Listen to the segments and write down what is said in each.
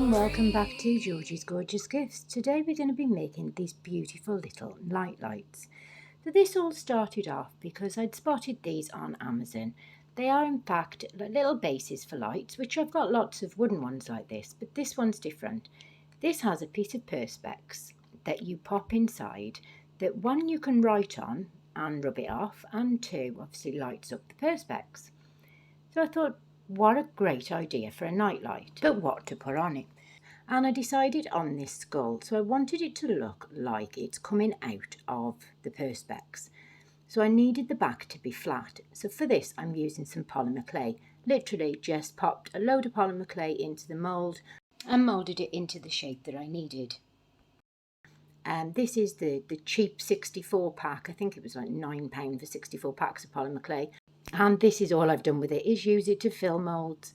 and welcome back to Georgie's Gorgeous Gifts. Today we're going to be making these beautiful little night lights. So this all started off because I'd spotted these on Amazon. They are in fact little bases for lights, which I've got lots of wooden ones like this, but this one's different. This has a piece of perspex that you pop inside that one you can write on and rub it off, and two obviously lights up the perspex. So I thought, what a great idea for a nightlight, but what to put on it? And I decided on this skull, so I wanted it to look like it's coming out of the perspex. So I needed the back to be flat. So for this I'm using some polymer clay. Literally just popped a load of polymer clay into the mould and moulded it into the shape that I needed. And this is the cheap 64 pack. I think it was like £9 for 64 packs of polymer clay. And this is all I've done with it, is use it to fill moulds.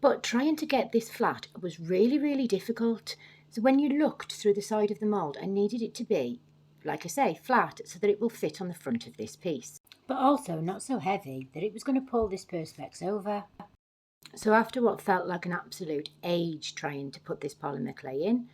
But trying to get this flat was really difficult. So when you looked through the side of the mould, I needed it to be, like I say, flat so that it will fit on the front of this piece. But also not so heavy that it was going to pull this perspex over. So after what felt like an absolute age trying to put this polymer clay in,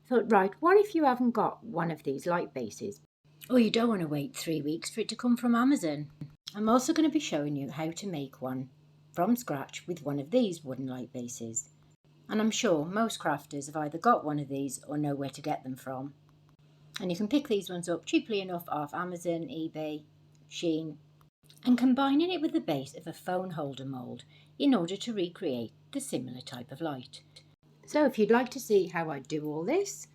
I thought, right, what if you haven't got one of these light bases? Or you don't want to wait 3 weeks for it to come from Amazon. I'm also going to be showing you how to make one from scratch with one of these wooden light bases. And I'm sure most crafters have either got one of these or know where to get them from. And you can pick these ones up cheaply enough off Amazon, eBay, Shein, and combining it with the base of a phone holder mould in order to recreate the similar type of light. So if you'd like to see how I do all this,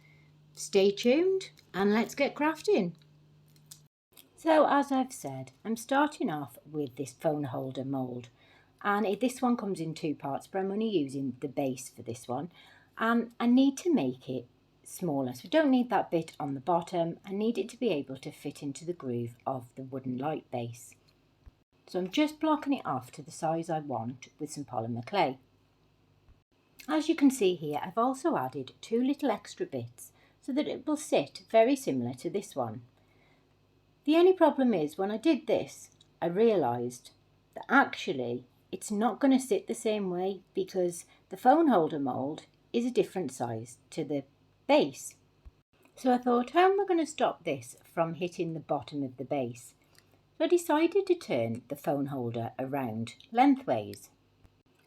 stay tuned and let's get crafting. So as I've said, I'm starting off with this phone holder mould, and this one comes in 2 parts, but I'm only using the base for this one, and I need to make it smaller. So I don't need that bit on the bottom. I need it to be able to fit into the groove of the wooden light base. So I'm just blocking it off to the size I want with some polymer clay. As you can see here, I've also added 2 little extra bits so that it will sit very similar to this one. The only problem is when I did this, I realised that actually it's not going to sit the same way because the phone holder mould is a different size to the base. So I thought, how am I going to stop this from hitting the bottom of the base? So I decided to turn the phone holder around lengthways.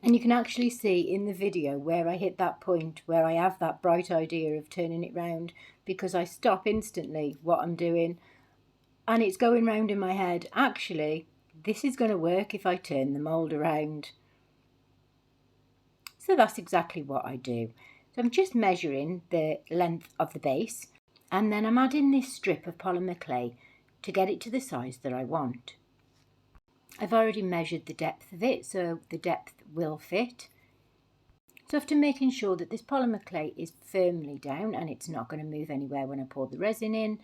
And you can actually see in the video where I hit that point where I have that bright idea of turning it round, because I stop instantly what I'm doing and it's going round in my head. Actually, this is going to work if I turn the mould around. So that's exactly what I do. So I'm just measuring the length of the base, and then I'm adding this strip of polymer clay to get it to the size that I want. I've already measured the depth of it, so the depth will fit. So after making sure that this polymer clay is firmly down and it's not going to move anywhere when I pour the resin in,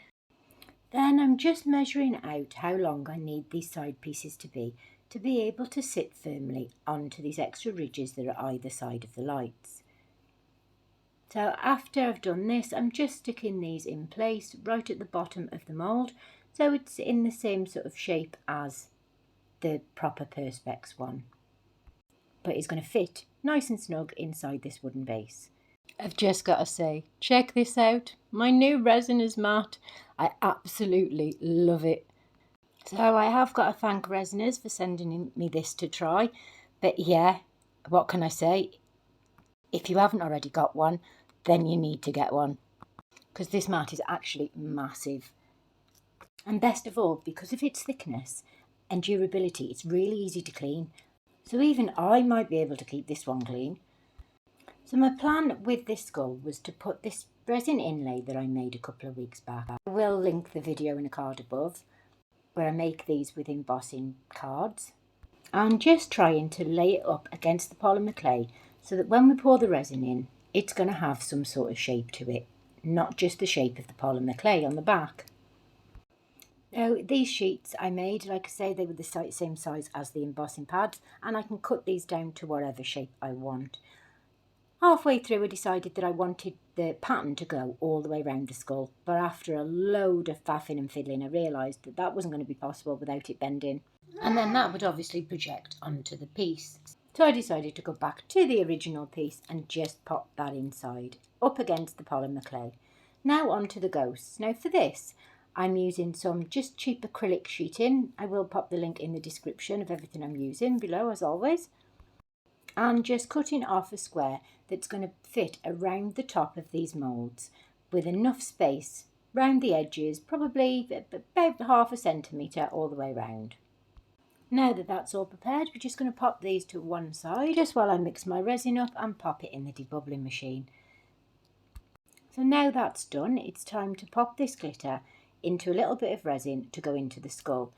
then I'm just measuring out how long I need these side pieces to be able to sit firmly onto these extra ridges that are either side of the lights. So after I've done this, I'm just sticking these in place right at the bottom of the mould, so it's in the same sort of shape as the proper perspex one, but it's going to fit nice and snug inside this wooden base. I've just got to say, check this out. My new resin is matte. I absolutely love it. So I have got to thank Resiners for sending me this to try. But yeah, what can I say? If you haven't already got one, then you need to get one, because this mat is actually massive. And best of all, because of its thickness and durability, it's really easy to clean. So even I might be able to keep this one clean. So my plan with this skull was to put this resin inlay that I made a couple of weeks back. I will link the video in a card above where I make these with embossing cards. And just trying to lay it up against the polymer clay so that when we pour the resin in, it's going to have some sort of shape to it, not just the shape of the polymer clay on the back. Now these sheets I made, like I say, they were the same size as the embossing pads, and I can cut these down to whatever shape I want. Halfway through I decided that I wanted the pattern to go all the way around the skull, but after a load of faffing and fiddling I realised that that wasn't going to be possible without it bending, and then that would obviously project onto the piece. So I decided to go back to the original piece and just pop that inside, up against the polymer clay. Now onto the ghosts. Now for this, I'm using some just cheap acrylic sheeting. I will pop the link in the description of everything I'm using below, as always. And just cutting off a square that's going to fit around the top of these moulds with enough space round the edges, probably about half a centimetre all the way round. Now that that's all prepared, we're just going to pop these to one side just while I mix my resin up and pop it in the debubbling machine. So now that's done, it's time to pop this glitter into a little bit of resin to go into the skull.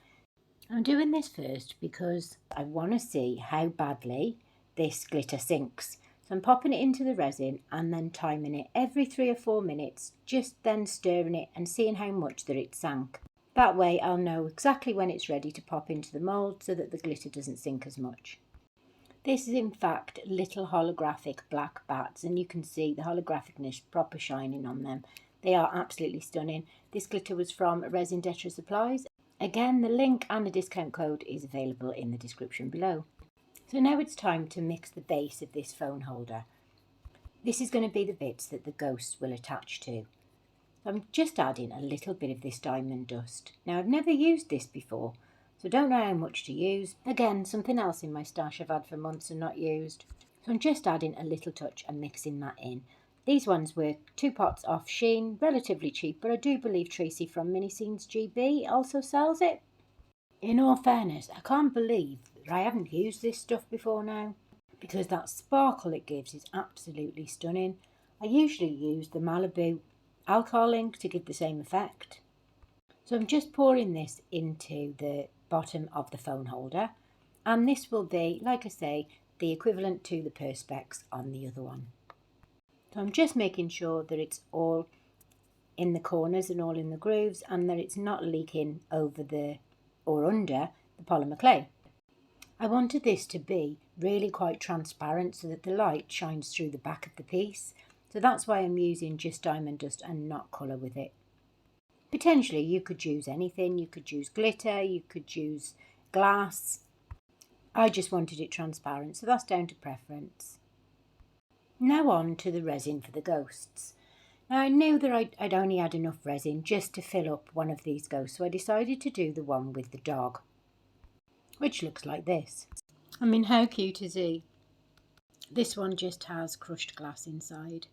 I'm doing this first because I want to see how badly this glitter sinks. So I'm popping it into the resin and then timing it every 3 or 4 minutes, just then stirring it and seeing how much that it sank. That way I'll know exactly when it's ready to pop into the mould so that the glitter doesn't sink as much. This is in fact little holographic black bats, and you can see the holographicness proper shining on them. They are absolutely stunning. This glitter was from Resin Detre Supplies. Again, the link and the discount code is available in the description below. So now it's time to mix the base of this phone holder. This is going to be the bits that the ghosts will attach to. I'm just adding a little bit of this diamond dust. Now I've never used this before, so don't know how much to use. Again, something else in my stash I've had for months and not used. So I'm just adding a little touch and mixing that in. These ones were 2 pots off Shein, relatively cheap, but I do believe Tracy from Mini Scenes GB also sells it. In all fairness, I can't believe that I haven't used this stuff before now, because that sparkle it gives is absolutely stunning. I usually use the Malibu alcohol ink to give the same effect. So I'm just pouring this into the bottom of the phone holder, and this will be, like I say, the equivalent to the perspex on the other one. So I'm just making sure that it's all in the corners and all in the grooves, and that it's not leaking over the or under the polymer clay. I wanted this to be really quite transparent so that the light shines through the back of the piece. So that's why I'm using just diamond dust and not colour with it. Potentially you could use anything, you could use glitter, you could use glass. I just wanted it transparent, so that's down to preference. Now on to the resin for the ghosts. Now I knew that I'd only had enough resin just to fill up one of these ghosts, so I decided to do the one with the dog, which looks like this. I mean, how cute is he? This one just has crushed glass inside.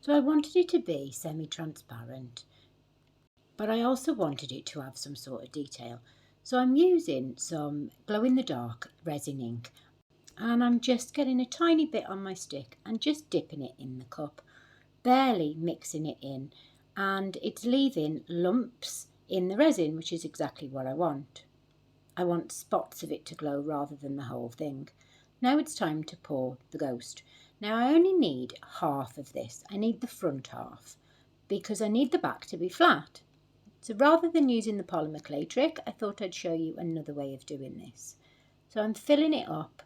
So I wanted it to be semi-transparent, but I also wanted it to have some sort of detail. So I'm using some glow-in-the-dark resin ink, and I'm just getting a tiny bit on my stick and just dipping it in the cup, barely mixing it in, and it's leaving lumps in the resin, which is exactly what I want. I want spots of it to glow rather than the whole thing. Now it's time to pour the ghost. Now I only need half of this. I need the front half because I need the back to be flat. So rather than using the polymer clay trick, I thought I'd show you another way of doing this. So I'm filling it up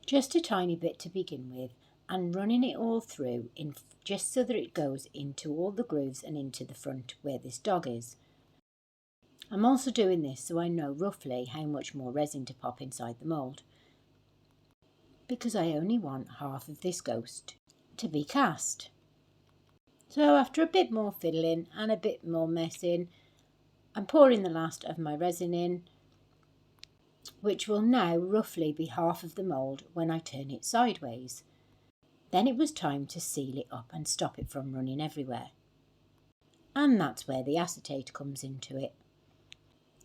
just a tiny bit to begin with and running it all through just so that it goes into all the grooves and into the front where this dog is. I'm also doing this so I know roughly how much more resin to pop inside the mould, because I only want half of this ghost to be cast. So after a bit more fiddling and a bit more messing, I'm pouring the last of my resin in, which will now roughly be half of the mould when I turn it sideways. Then it was time to seal it up and stop it from running everywhere. And that's where the acetate comes into it.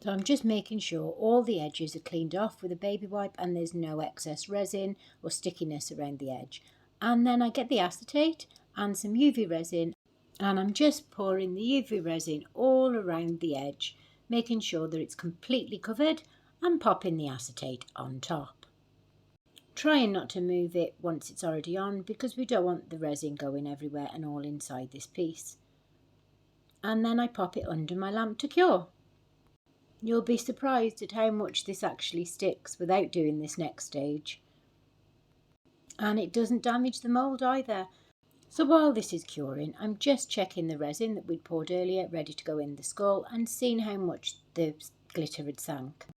So I'm just making sure all the edges are cleaned off with a baby wipe and there's no excess resin or stickiness around the edge. And then I get the acetate and some UV resin, and I'm just pouring the UV resin all around the edge, making sure that it's completely covered, and popping the acetate on top. Trying not to move it once it's already on because we don't want the resin going everywhere and all inside this piece. And then I pop it under my lamp to cure. You'll be surprised at how much this actually sticks without doing this next stage. And it doesn't damage the mould either. So while this is curing, I'm just checking the resin that we'd poured earlier, ready to go in the skull, and seeing how much the glitter had sank.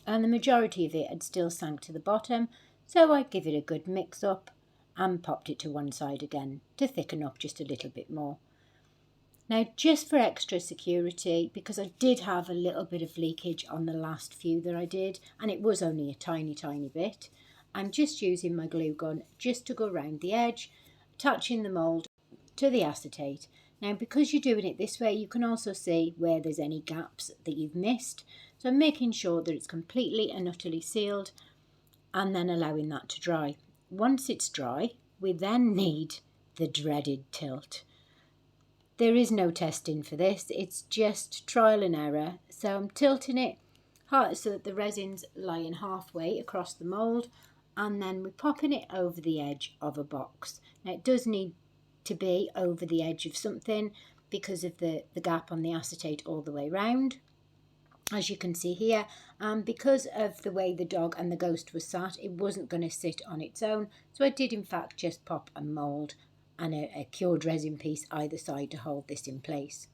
And the majority of it had still sank to the bottom, So I give it a good mix up and popped it to one side again to thicken up just a little bit more. Now, just for extra security, because I did have a little bit of leakage on the last few that I did, and it was only a tiny bit, I'm just using my glue gun just to go around the edge, attaching the mould to the acetate. Now, because you're doing it this way, you can also see where there's any gaps that you've missed. So I'm making sure that it's completely and utterly sealed and then allowing that to dry. Once it's dry, we then need the dreaded tilt. There is no testing for this, it's just trial and error. So I'm tilting it so that the resin's lying halfway across the mould, and then we're popping it over the edge of a box. Now it does need to be over the edge of something because of the gap on the acetate all the way round, as you can see here, and because of the way the dog and the ghost was sat, it wasn't going to sit on its own, so I did in fact just pop a mould and a cured resin piece either side to hold this in place.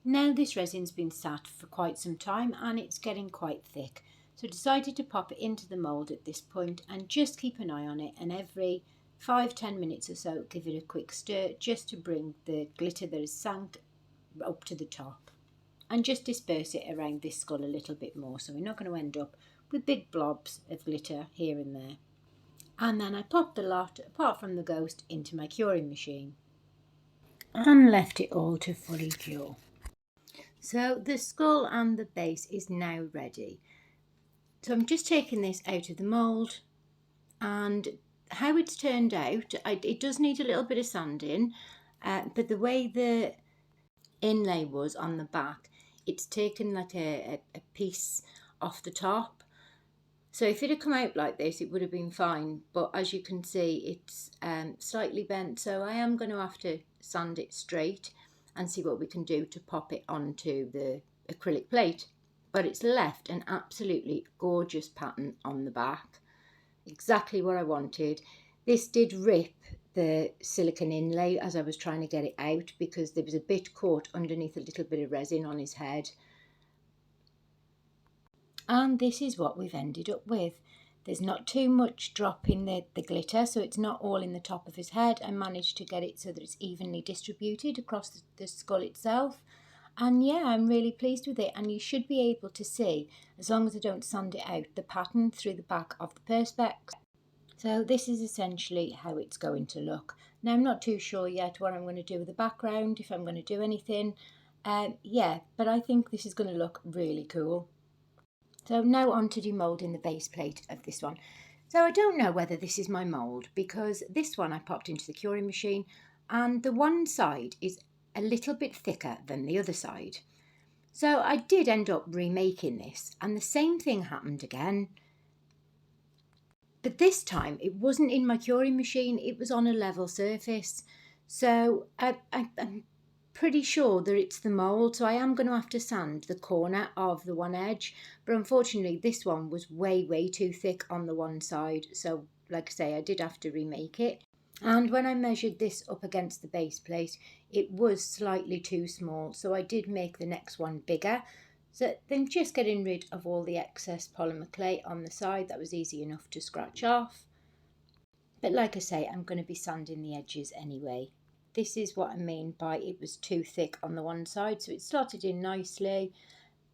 Now this resin's been sat for quite some time and it's getting quite thick, so I decided to pop it into the mould at this point and just keep an eye on it, and every 5-10 minutes or so give it a quick stir just to bring the glitter that has sank up to the top, and just disperse it around this skull a little bit more so we're not going to end up with big blobs of glitter here and there. And then I popped the lot, apart from the ghost, into my curing machine and left it all to fully cure. So the skull and the base is now ready. So I'm just taking this out of the mould, and how it's turned out, it does need a little bit of sanding, but the way the inlay was on the back, it's taken like a piece off the top. So if it had come out like this, it would have been fine. But as you can see, it's slightly bent. So I am going to have to sand it straight and see what we can do to pop it onto the acrylic plate. But it's left an absolutely gorgeous pattern on the back. Exactly what I wanted. This did rip the silicone inlay as I was trying to get it out because there was a bit caught underneath a little bit of resin on his head. And this is what we've ended up with. There's not too much drop in the glitter, so it's not all in the top of his head. I managed to get it so that it's evenly distributed across the skull itself. And yeah, I'm really pleased with it, and you should be able to see, as long as I don't sand it out, the pattern through the back of the perspex. So this is essentially how it's going to look. Now I'm not too sure yet what I'm going to do with the background, if I'm going to do anything. Yeah, but I think this is going to look really cool. So now on to demoulding the base plate of this one. So I don't know whether this is my mould, because this one I popped into the curing machine and the one side is a little bit thicker than the other side. So I did end up remaking this, and the same thing happened again. But this time it wasn't in my curing machine, it was on a level surface. So I'm pretty sure that it's the mould, so I am going to have to sand the corner of the one edge, but unfortunately this one was way too thick on the one side, so like I say, I did have to remake it. And when I measured this up against the base plate, it was slightly too small, so I did make the next one bigger. So then just getting rid of all the excess polymer clay on the side, that was easy enough to scratch off. But like I say, I'm going to be sanding the edges anyway. This is what I mean by it was too thick on the one side, so it slotted in nicely,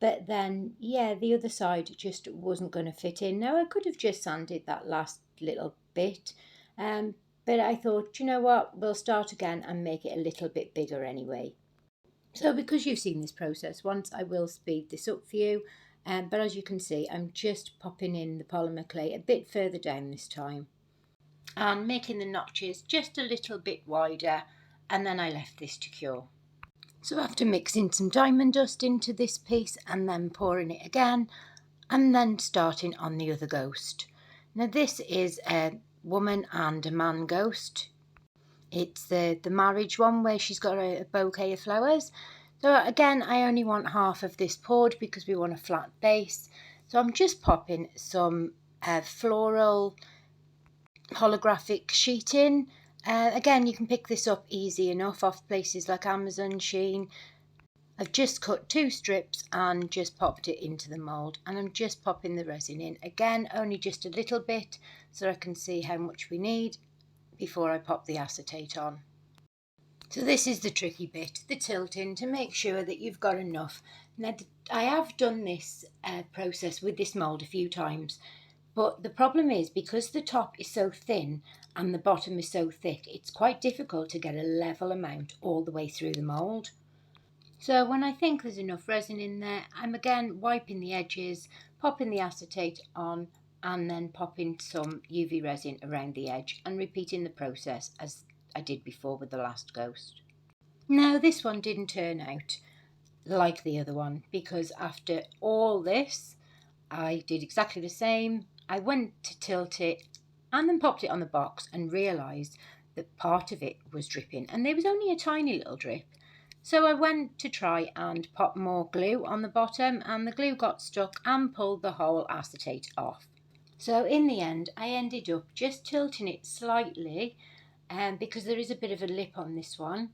but then yeah, the other side just wasn't going to fit in. Now I could have just sanded that last little bit, but I thought, you know what, we'll start again and make it a little bit bigger anyway. So because you've seen this process once, I will speed this up for you, but as you can see, I'm just popping in the polymer clay a bit further down this time and making the notches just a little bit wider, and then I left this to cure. So after mixing some diamond dust into this piece and then pouring it again, and then starting on the other ghost. Now this is a woman and a man ghost. It's the marriage one where she's got a bouquet of flowers. So again, I only want half of this poured because we want a flat base. So I'm just popping some floral holographic sheeting. Again, you can pick this up easy enough off places like Amazon, Shein. I've just cut 2 strips and just popped it into the mould, and I'm just popping the resin in. Again, only just a little bit so I can see how much we need before I pop the acetate on. So this is the tricky bit, the tilting, to make sure that you've got enough. Now, I have done this process with this mould a few times, but the problem is because the top is so thin and the bottom is so thick, it's quite difficult to get a level amount all the way through the mould. So when I think there's enough resin in there, I'm again wiping the edges, popping the acetate on, and then popping some UV resin around the edge and repeating the process as I did before with the last ghost. Now this one didn't turn out like the other one because after all this I did exactly the same. I went to tilt it and then popped it on the box and realised that part of it was dripping, and there was only a tiny little drip. So I went to try and pop more glue on the bottom, and the glue got stuck and pulled the whole acetate off. So in the end I ended up just tilting it slightly because there is a bit of a lip on this one,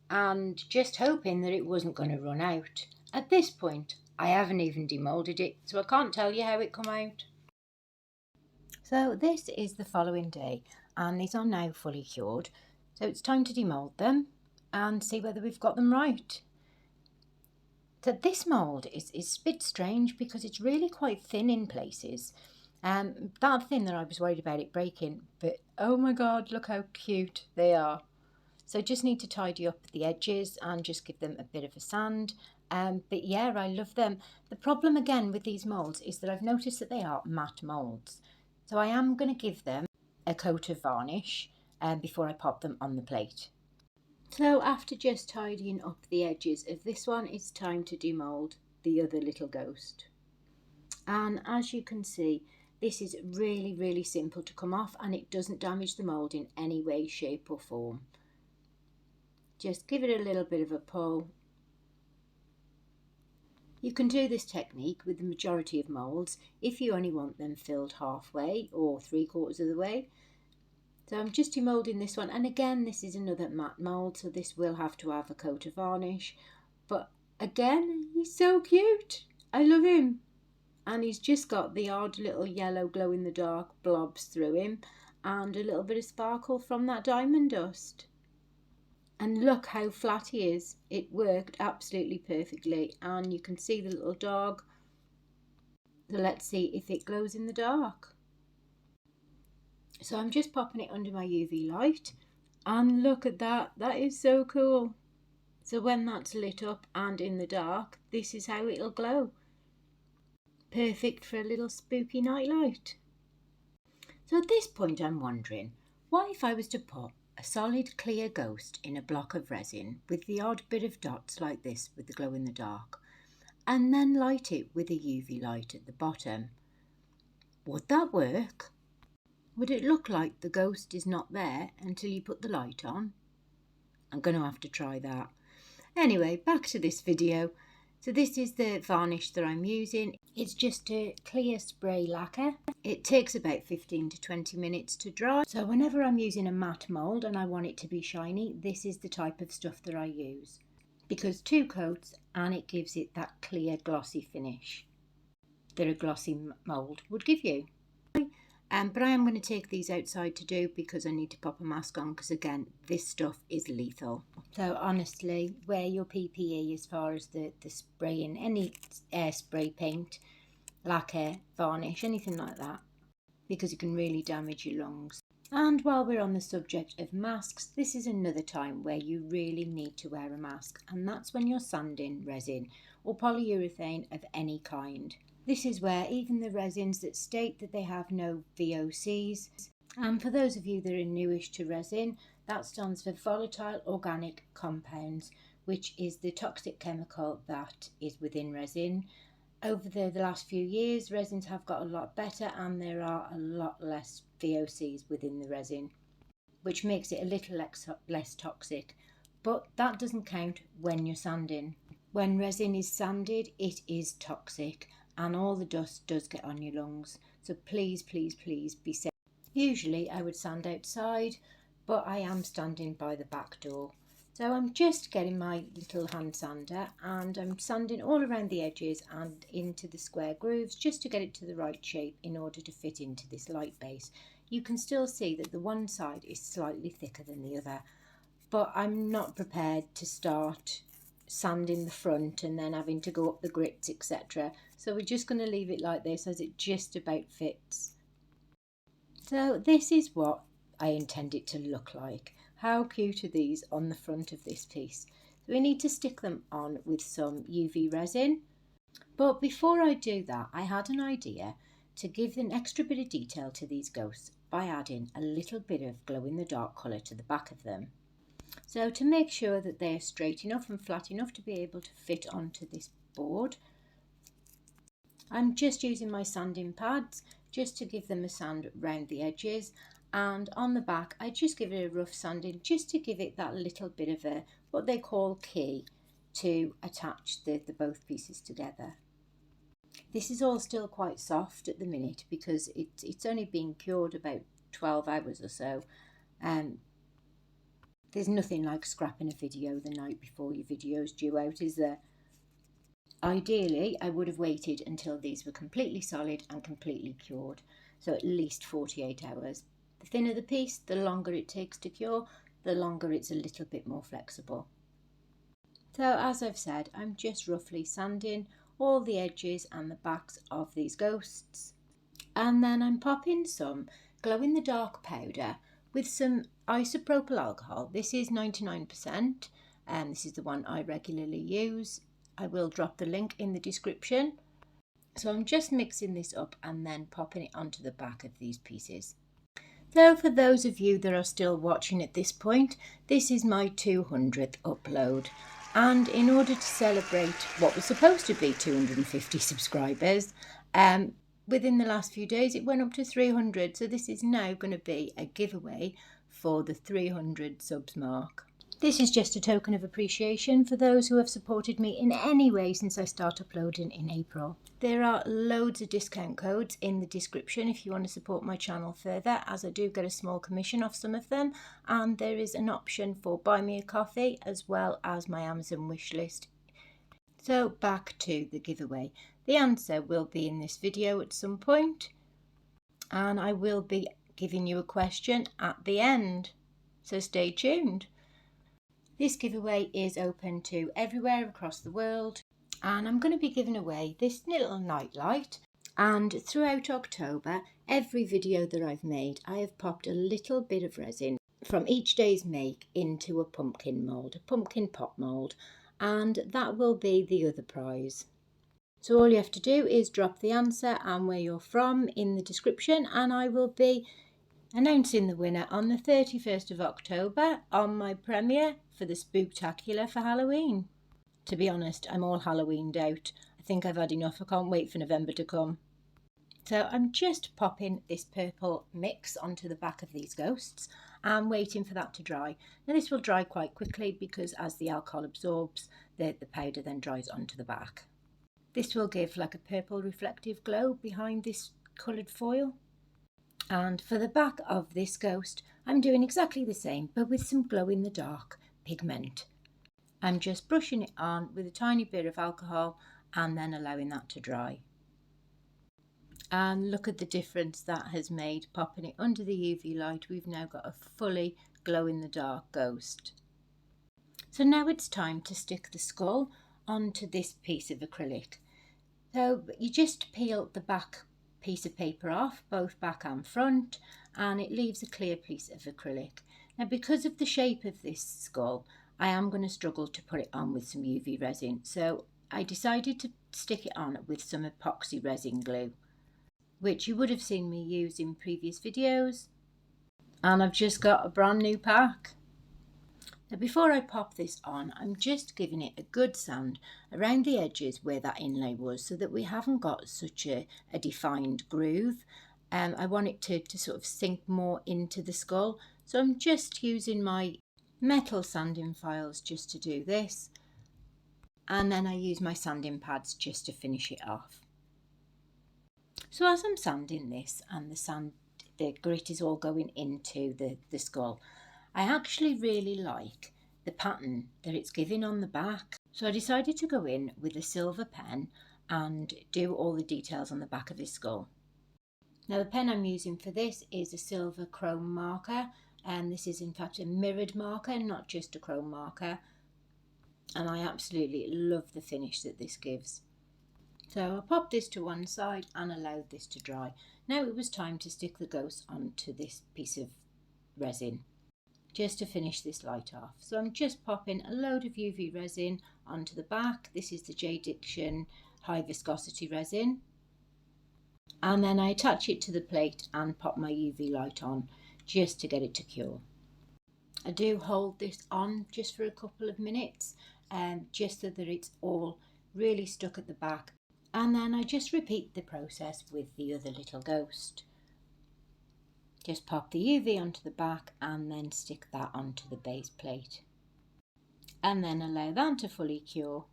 and just hoping that it wasn't going to run out. At this point I haven't even demoulded it, so I can't tell you how it come out. So this is the following day and these are now fully cured, so it's time to demould them and see whether we've got them right. So this mould is a bit strange because it's really quite thin in places. That thin that I was worried about it breaking, but oh my god, look how cute they are. So just need to tidy up the edges and just give them a bit of a sand. But yeah, I love them. The problem again with these moulds is that I've noticed that they are matte moulds. So I am going to give them a coat of varnish before I pop them on the plate. So after just tidying up the edges of this one, it's time to demould the other little ghost. And as you can see, this is really simple to come off and it doesn't damage the mould in any way, shape or form. Just give it a little bit of a pull. You can do this technique with the majority of moulds if you only want them filled halfway or 3/4 of the way. So I'm just demoulding this one, and again this is another matte mould, so this will have to have a coat of varnish. But again, he's so cute. I love him. And he's just got the odd little yellow glow in the dark blobs through him and a little bit of sparkle from that diamond dust. And look how flat he is. It worked absolutely perfectly, and you can see the little dog. So let's see if it glows in the dark. So I'm just popping it under my UV light, and look at that, that is so cool. So when that's lit up and in the dark, this is how it'll glow. Perfect for a little spooky nightlight. So at this point I'm wondering, what if I was to put a solid clear ghost in a block of resin with the odd bit of dots like this with the glow in the dark, and then light it with a UV light at the bottom? Would that work? Would it look like the ghost is not there until you put the light on? I'm going to have to try that. Anyway, back to this video. So this is the varnish that I'm using. It's just a clear spray lacquer. It takes about 15 to 20 minutes to dry. So whenever I'm using a matte mould and I want it to be shiny, this is the type of stuff that I use. Because 2 coats and it gives it that clear glossy finish that a glossy mould would give you. But I am going to take these outside to do because I need to pop a mask on, because again this stuff is lethal. So honestly, wear your PPE as far as the spraying, any spray paint, lacquer, varnish, anything like that, because it can really damage your lungs. And while we're on the subject of masks, this is another time where you really need to wear a mask, and that's when you're sanding resin or polyurethane of any kind. This is where even the resins that state that they have no VOCs, and for those of you that are newish to resin, that stands for volatile organic compounds, which is the toxic chemical that is within resin. Over the last few years, resins have got a lot better and there are a lot less VOCs within the resin, which makes it a little less toxic. But that doesn't count when you're sanding. When resin is sanded, it is toxic and all the dust does get on your lungs. So please be safe. Usually I would sand outside, but I am standing by the back door So I'm just getting my little hand sander and I'm sanding all around the edges and into the square grooves just to get it to the right shape in order to fit into this light base. You can still see that the one side is slightly thicker than the other, but I'm not prepared to start sanding the front and then having to go up the grits, etc. So we're just going to leave it like this as it just about fits. So this is what I intend it to look like. How cute are these on the front of this piece? So we need to stick them on with some UV resin. But before I do that, I had an idea to give an extra bit of detail to these ghosts by adding a little bit of glow-in-the-dark colour to the back of them. So to make sure that they're straight enough and flat enough to be able to fit onto this board, I'm just using my sanding pads just to give them a sand round the edges, and on the back I just give it a rough sanding just to give it that little bit of a what they call key to attach the both pieces together. This is all still quite soft at the minute because it's only been cured about 12 hours or so. There's nothing like scrapping a video the night before your video's due out, is there? Ideally, I would have waited until these were completely solid and completely cured, so at least 48 hours. The thinner the piece, the longer it takes to cure, the longer it's a little bit more flexible. So as I've said, I'm just roughly sanding all the edges and the backs of these ghosts, and then I'm popping some glow-in-the-dark powder with some isopropyl alcohol. This is 99%, and this is the one I regularly use. I will drop the link in the description. So I'm just mixing this up and then popping it onto the back of these pieces. So for those of you that are still watching at this point, this is my 200th upload. And in order to celebrate what was supposed to be 250 subscribers, within the last few days it went up to 300. So this is now going to be a giveaway for the 300 subs mark. This is just a token of appreciation for those who have supported me in any way since I started uploading in April. There are loads of discount codes in the description if you want to support my channel further, as I do get a small commission off some of them, and there is an option for buy me a coffee as well as my Amazon wishlist. So back to the giveaway. The answer will be in this video at some point, and I will be giving you a question at the end, so stay tuned. This giveaway is open to everywhere across the world, and I'm going to be giving away this little nightlight. And throughout October, every video that I've made, I have popped a little bit of resin from each day's make into a pumpkin mould, a pumpkin pot mould, and that will be the other prize. So all you have to do is drop the answer and where you're from in the description, and I will be announcing the winner on the 31st of October on my premiere for the Spooktacular for Halloween. To be honest, I'm all Halloweened out. I think I've had enough. I can't wait for November to come. So I'm just popping this purple mix onto the back of these ghosts and waiting for that to dry. Now this will dry quite quickly because as the alcohol absorbs, the powder then dries onto the back. This will give like a purple reflective glow behind this coloured foil. And for the back of this ghost, I'm doing exactly the same, but with some glow-in-the-dark pigment. I'm just brushing it on with a tiny bit of alcohol and then allowing that to dry. And look at the difference that has made. Popping it under the UV light, we've now got a fully glow-in-the-dark ghost. So now it's time to stick the skull onto this piece of acrylic. So you just peel the back piece of paper off, both back and front, and it leaves a clear piece of acrylic. Now because of the shape of this skull, I am going to struggle to put it on with some UV resin, so I decided to stick it on with some epoxy resin glue, which you would have seen me use in previous videos, and I've just got a brand new pack. Now before I pop this on, I'm just giving it a good sand around the edges where that inlay was so that we haven't got such a defined groove. I want it to sort of sink more into the skull, so I'm just using my metal sanding files just to do this, and then I use my sanding pads just to finish it off. So as I'm sanding this and the grit is all going into the skull, I actually really like the pattern that it's giving on the back. So I decided to go in with a silver pen and do all the details on the back of his skull. Now the pen I'm using for this is a silver chrome marker, and this is in fact a mirrored marker, not just a chrome marker, and I absolutely love the finish that this gives. So I popped this to one side and allowed this to dry. Now it was time to stick the ghost onto this piece of resin, just to finish this light off. So I'm just popping a load of UV resin onto the back. This is the Georgiesgorgeous high viscosity resin. And then I attach it to the plate and pop my UV light on just to get it to cure. I do hold this on just for a couple of minutes, just so that it's all really stuck at the back. And then I just repeat the process with the other little ghost. Just pop the UV onto the back and then stick that onto the base plate. And then allow that to fully cure.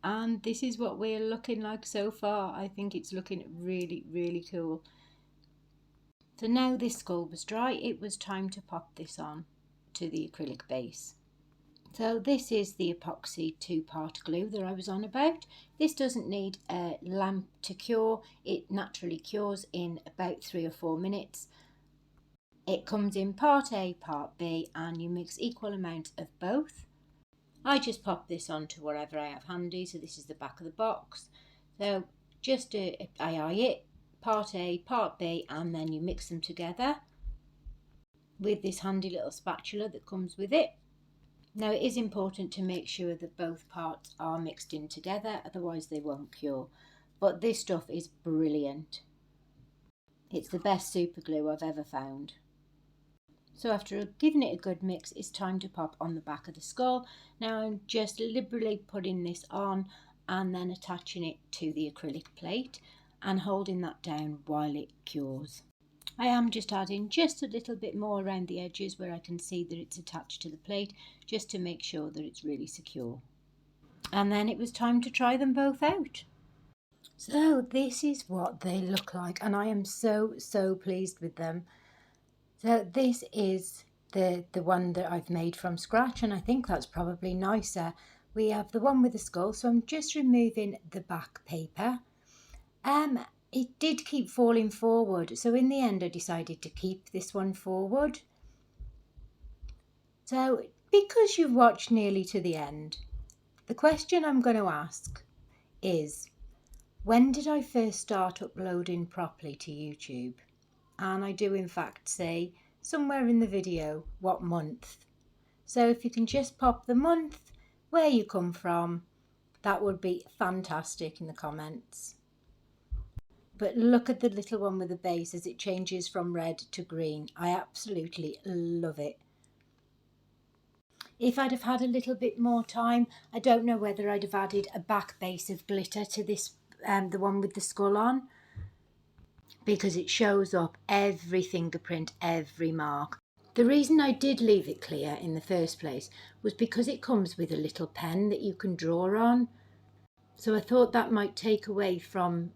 And this is what we're looking like so far. I think it's looking really, really cool. So now this skull was dry, it was time to pop this on to the acrylic base. So this is the epoxy 2-part glue that I was on about. This doesn't need a lamp to cure. It naturally cures in about 3 or 4 minutes. It comes in part A, part B, and you mix equal amounts of both. I just pop this onto whatever I have handy. So this is the back of the box. So just I eye it, part A, part B, and then you mix them together with this handy little spatula that comes with it. Now it is important to make sure that both parts are mixed in together, otherwise they won't cure. But this stuff is brilliant. It's the best super glue I've ever found. So after giving it a good mix, it's time to pop on the back of the skull. Now I'm just liberally putting this on and then attaching it to the acrylic plate and holding that down while it cures. I am just adding just a little bit more around the edges where I can see that it's attached to the plate, just to make sure that it's really secure. And then it was time to try them both out. So this is what they look like, and I am so pleased with them. So this is the one that I've made from scratch, and I think that's probably nicer. We have the one with the skull, so I'm just removing the back paper. It did keep falling forward, so in the end I decided to keep this one forward. So because you've watched nearly to the end, the question I'm going to ask is, when did I first start uploading properly to YouTube? And I do in fact say somewhere in the video what month. So if you can just pop the month, where you come from, that would be fantastic in the comments. But look at the little one with the base as it changes from red to green. I absolutely love it. If I'd have had a little bit more time, I don't know whether I'd have added a back base of glitter to this, the one with the skull on, because it shows up every fingerprint, every mark. The reason I did leave it clear in the first place was because it comes with a little pen that you can draw on. So I thought that might take away from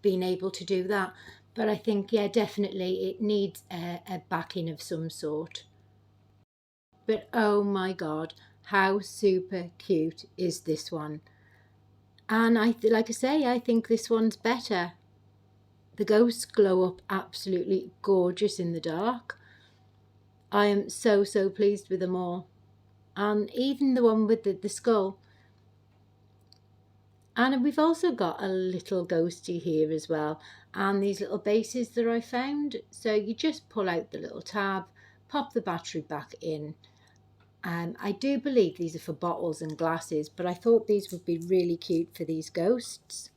being able to do that. But I think, yeah, definitely it needs a backing of some sort. But oh my God, how super cute is this one? And like I say, I think this one's better. The ghosts glow up absolutely gorgeous in the dark. I am so pleased with them all. And even the one with the skull. And we've also got a little ghosty here as well. And these little bases that I found. So you just pull out the little tab, pop the battery back in. I do believe these are for bottles and glasses, but I thought these would be really cute for these ghosts.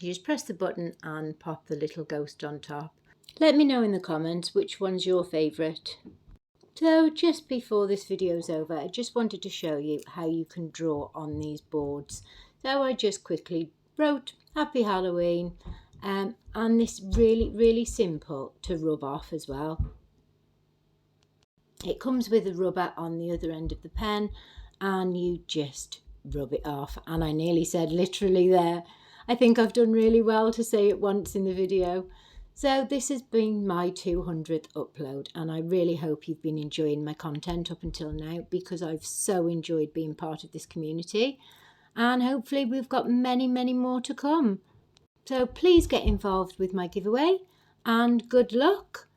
You just press the button and pop the little ghost on top. Let me know in the comments which one's your favourite. So just before this video's over, I just wanted to show you how you can draw on these boards. So I just quickly wrote Happy Halloween, and this really simple to rub off as well. It comes with a rubber on the other end of the pen and you just rub it off. And I nearly said literally there. I think I've done really well to say it once in the video. So this has been my 200th upload, and I really hope you've been enjoying my content up until now, because I've so enjoyed being part of this community, and hopefully we've got many more to come. So please get involved with my giveaway, and good luck.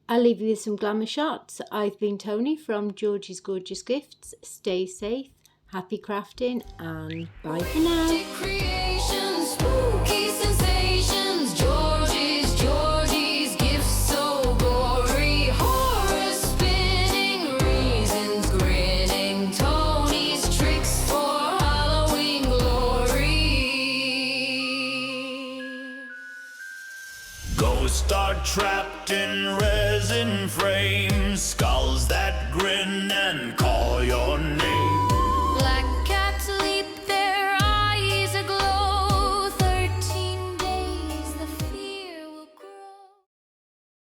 I'll leave you with some glamour shots. I've been Tony from Georgie's Gorgeous Gifts. Stay safe, happy crafting, and bye for now. Creations, spooky sensations, Georgie's gifts so gory, horror spinning, reasons grinning, Tony's tricks for Halloween glory. Ghosts are trapped in resin frames, skulls that grin and call